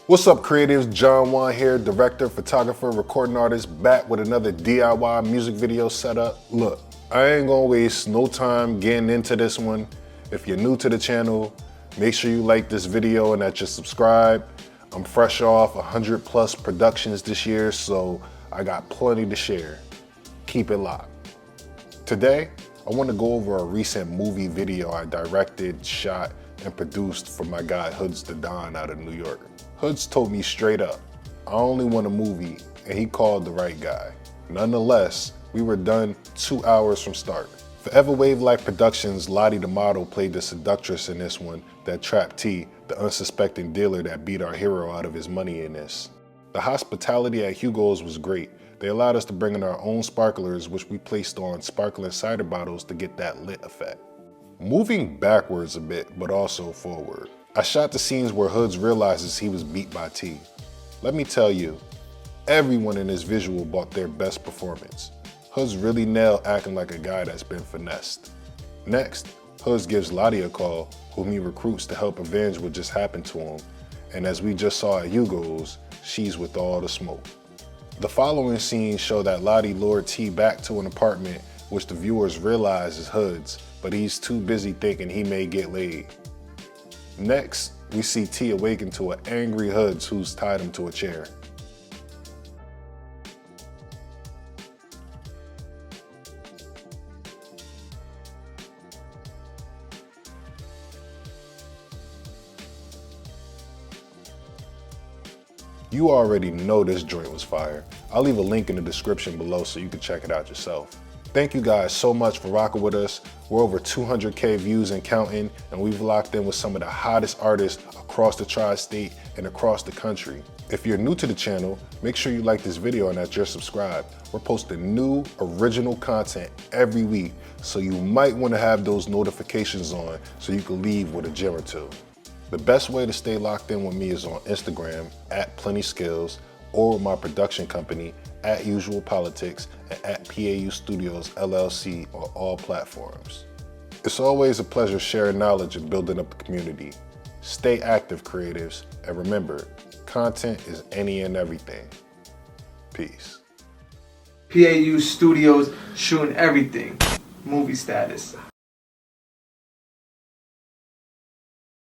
What's up, creatives? John Juan here, director, photographer, recording artist, back with another DIY music video setup. Look, I ain't gonna waste no time getting into this one. If you're new to the channel, make sure you like this video and that you subscribe. I'm fresh off 100+ productions this year, so I got plenty to share. Keep it locked. Today, I want to go over a recent movie video I directed, shot, and produced for my guy Hoodz Da Don out of New York. Hoodz told me straight up, I only want a movie, and he called the right guy. Nonetheless, we were done 2 hours from start. Forever Wave Life Productions, Lottie the model played the seductress in this one that trapped T, the unsuspecting dealer that beat our hero out of his money in this. The hospitality at Hugo's was great. They allowed us to bring in our own sparklers, which we placed on sparkling cider bottles to get that lit effect. Moving backwards a bit, but also forward. I shot the scenes where Hoodz realizes he was beat by T. Let me tell you, everyone in this visual brought their best performance. Hoodz really nailed acting like a guy that's been finessed. Next, Hoodz gives Lottie a call, whom he recruits to help avenge what just happened to him. And as we just saw at Hugo's, she's with all the smoke. The following scenes show that Lottie lured T back to an apartment, which the viewers realize is Hoodz, but he's too busy thinking he may get laid. Next, we see T awaken to an angry Hoodz who's tied him to a chair. You already know this joint was fire. I'll leave a link in the description below so you can check it out yourself. Thank you guys so much for rocking with us. We're over 200K views and counting, and we've locked in with some of the hottest artists across the tri-state and across the country. If you're new to the channel, make sure you like this video and that you're subscribed. We're posting new, original content every week, so you might want to have those notifications on so you can leave with a gem or two. The best way to stay locked in with me is on Instagram @PlentySkills, or with my production company @UsualPolitics and @P.A.U Studios LLC on all platforms. It's always a pleasure sharing knowledge and building up the community. Stay active, creatives, and remember, content is any and everything. Peace. P.A.U Studios shooting everything. Movie status.